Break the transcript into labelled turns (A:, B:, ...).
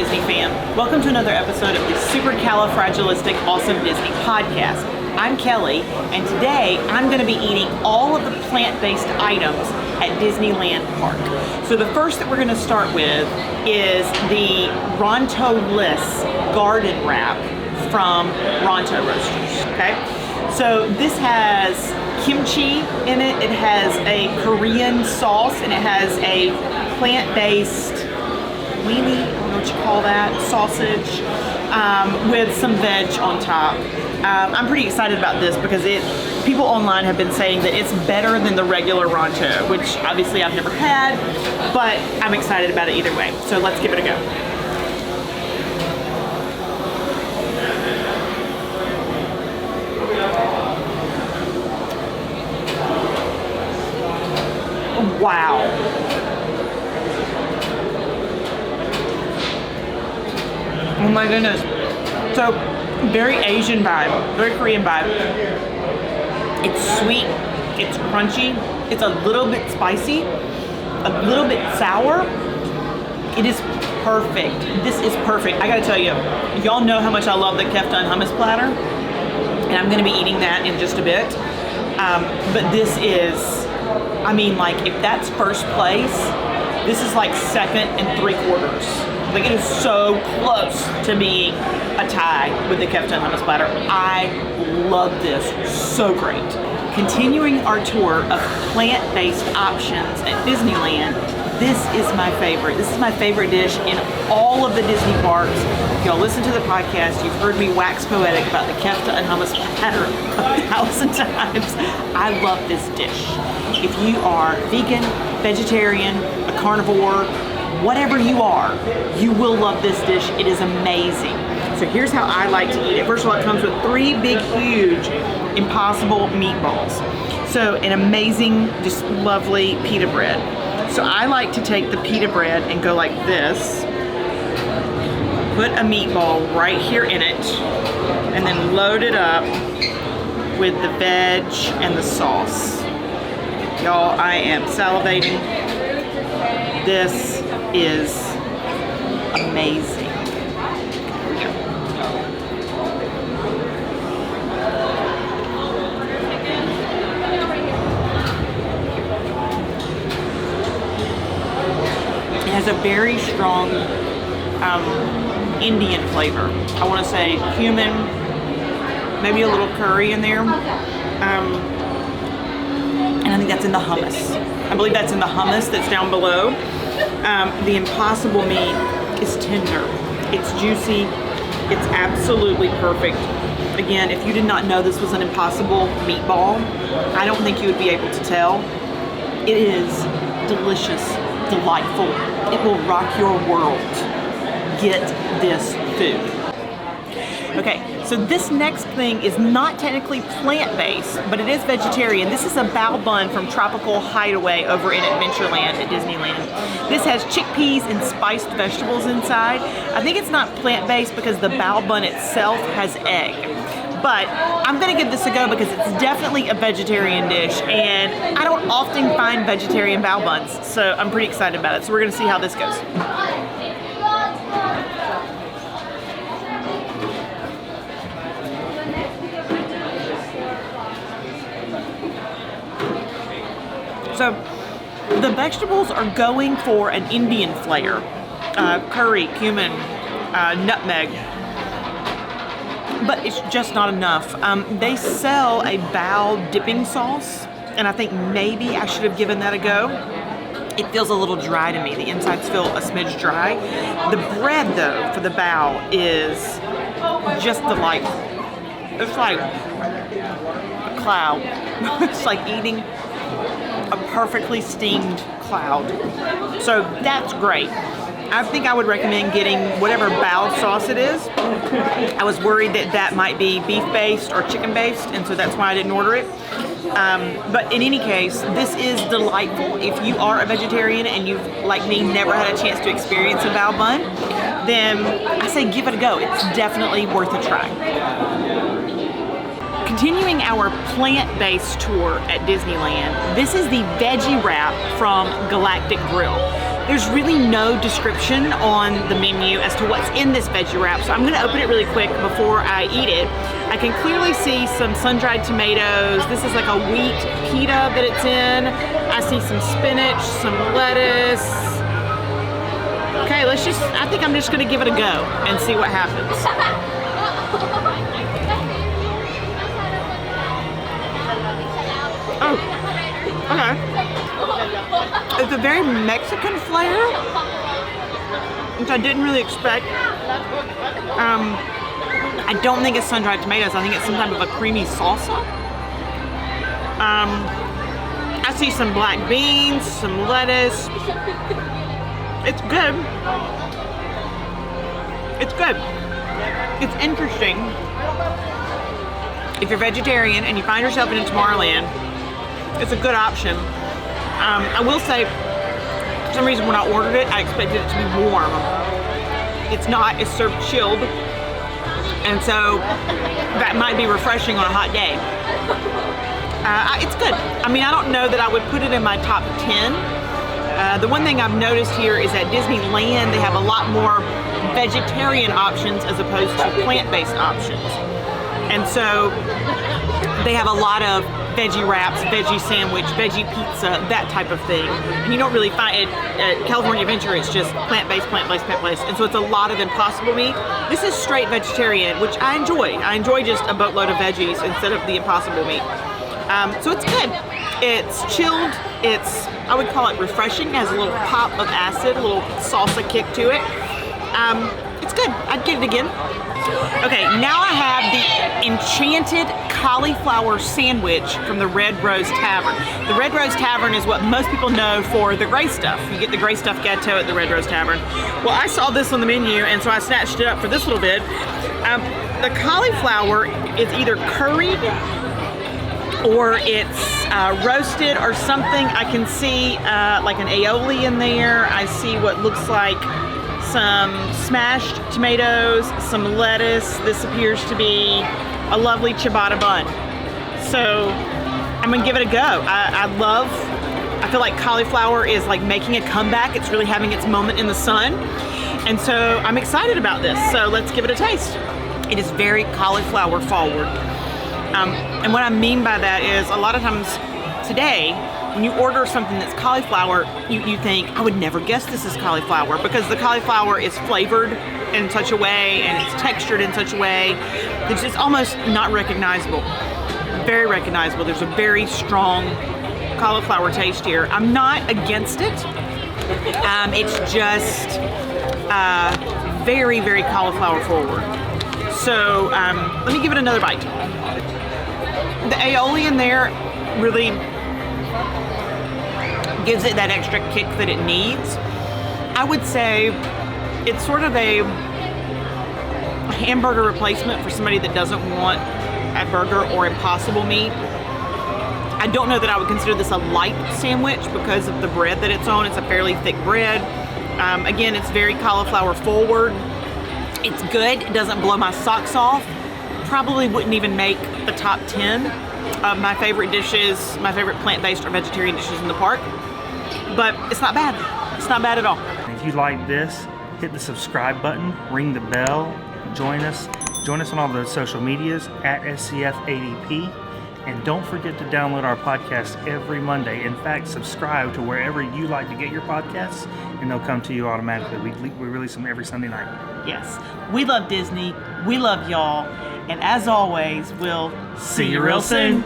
A: Disney fam. Welcome to another episode of the Supercalifragilistic Awesome Disney podcast. I'm Kelly, and today I'm going to be eating all of the plant-based items at Disneyland Park. So the first that we're going to start with is the Ronto-less garden wrap from Ronto Roasters, okay? So this has kimchi in it, it has a Korean sauce, and it has a plant-based weenie, I don't know what you call that, sausage, with some veg on top. I'm pretty excited about this because people online have been saying that it's better than the regular Ronto, which obviously I've never had, but I'm excited about it either way. So let's give it a go. Wow. Oh my goodness. So, very Asian vibe, very Korean vibe. It's sweet, it's crunchy, it's a little bit spicy, a little bit sour. It is perfect. This is perfect. I gotta tell you, y'all know how much I love the kefta and hummus platter, and I'm gonna be eating that in just a bit. But this is, I mean, like, if that's first place, this is like second and 3/4. Like, it is so close to being a tie with the kefta and hummus platter. I love this, so great. Continuing our tour of plant-based options at Disneyland, this is my favorite. This is my favorite dish in all of the Disney parks. If y'all listen to the podcast, you've heard me wax poetic about the kefta and hummus platter 1,000 times. I love this dish. If you are vegan, vegetarian, a carnivore, whatever you are, you will love this dish. It is amazing. So here's how I like to eat it. First of all, it comes with 3 big, huge, impossible meatballs. So an amazing, just lovely pita bread. So I like to take the pita bread and go like this, put a meatball right here in it, and then load it up with the veg and the sauce. Y'all, I am salivating. This is amazing. It has a very strong Indian flavor. I want to say cumin, maybe a little curry in there. And I think that's in the hummus. I believe that's in the hummus that's down below. The impossible meat is tender. It's juicy. It's absolutely perfect. Again, if you did not know this was an impossible meatball, I don't think you would be able to tell. It is delicious, delightful. It will rock your world. Get this food. Okay, so this next thing is not technically plant-based, but it is vegetarian. This is a bao bun from Tropical Hideaway over in Adventureland at Disneyland. This has chickpeas and spiced vegetables inside. I think it's not plant-based because the bao bun itself has egg. But I'm gonna give this a go because it's definitely a vegetarian dish, and I don't often find vegetarian bao buns, so I'm pretty excited about it. So we're gonna see how this goes. So the vegetables are going for an Indian flair, curry, cumin, nutmeg, but it's just not enough. They sell a Bowel dipping sauce, and I think maybe I should have given that a go. It feels a little dry to me. The insides feel a smidge dry. The bread, though, for the Bowel is just delightful. It's like a cloud. It's like eating a perfectly steamed cloud. So that's great. I think I would recommend getting whatever Bowel sauce it is. I was worried that that might be beef-based or chicken-based, and so that's why I didn't order it. But in any case, this is delightful. If you are a vegetarian and you've, like me, never had a chance to experience a bao bun, then I say give it a go. It's definitely worth a try. Continuing our plant-based tour at Disneyland, this is the Veggie Wrap from Galactic Grill. There's really no description on the menu as to what's in this veggie wrap, so I'm gonna open it really quick before I eat it. I can clearly see some sun-dried tomatoes. This is like a wheat pita that it's in. I see some spinach, some lettuce. Okay, I think I'm just gonna give it a go and see what happens. Oh, okay. It's a very Mexican flavor, which I didn't really expect. I don't think it's sun-dried tomatoes. I think it's some type of a creamy salsa. I see some black beans, some lettuce. It's good. It's good. It's interesting. If you're vegetarian and you find yourself in Tomorrowland, it's a good option. I will say, for some reason when I ordered it, I expected it to be warm. It's not. It's served chilled. And so that might be refreshing on a hot day. It's good. I mean, I don't know that I would put it in my top 10. The one thing I've noticed here is at Disneyland, they have a lot more vegetarian options as opposed to plant-based options. And so they have a lot of veggie wraps, veggie sandwich, veggie pizza, that type of thing. And you don't really find it at California Adventure. It's just plant-based, plant-based, plant-based. And so it's a lot of Impossible meat. This is straight vegetarian, which I enjoy. I enjoy just a boatload of veggies instead of the Impossible meat. So it's good. It's chilled. It's, I would call it refreshing. It has a little pop of acid, a little salsa kick to it. It's good. I'd get it again. Okay, now I have the enchanted cauliflower sandwich from the Red Rose Tavern. The Red Rose Tavern is what most people know for the gray stuff. You get the gray stuff gâteau at the Red Rose Tavern. Well, I saw this on the menu, and so I snatched it up for this little bit. The cauliflower is either curried or it's roasted or something. I can see like an aioli in there. I see what looks like some smashed tomatoes, some lettuce. This appears to be a lovely ciabatta bun. So I'm gonna give it a go. I feel like cauliflower is like making a comeback. It's really having its moment in the sun. And so I'm excited about this. So let's give it a taste. It is very cauliflower forward. And what I mean by that is a lot of times today, when you order something that's cauliflower, you think, I would never guess this is cauliflower, because the cauliflower is flavored in such a way and it's textured in such a way that it's almost not recognizable. Very recognizable. There's a very strong cauliflower taste here. I'm not against it. It's just very, very cauliflower forward. So let me give it another bite. The aioli in there really gives it that extra kick that it needs. I would say it's sort of a hamburger replacement for somebody that doesn't want a burger or Impossible meat. I don't know that I would consider this a light sandwich because of the bread that it's on. It's a fairly thick bread. Again, it's very cauliflower forward. It's good. It doesn't blow my socks off. Probably wouldn't even make the top 10 of my favorite dishes, my favorite plant-based or vegetarian dishes in the park. But it's not bad. It's not bad at all.
B: If you like this, hit the subscribe button, ring the bell, join us on all the social medias at SCF80P, and don't forget to download our podcast every Monday. In fact, subscribe to wherever you like to get your podcasts, and they'll come to you automatically. We release them every Sunday night.
A: Yes, we love Disney, we love y'all, and as always, we'll see you real soon.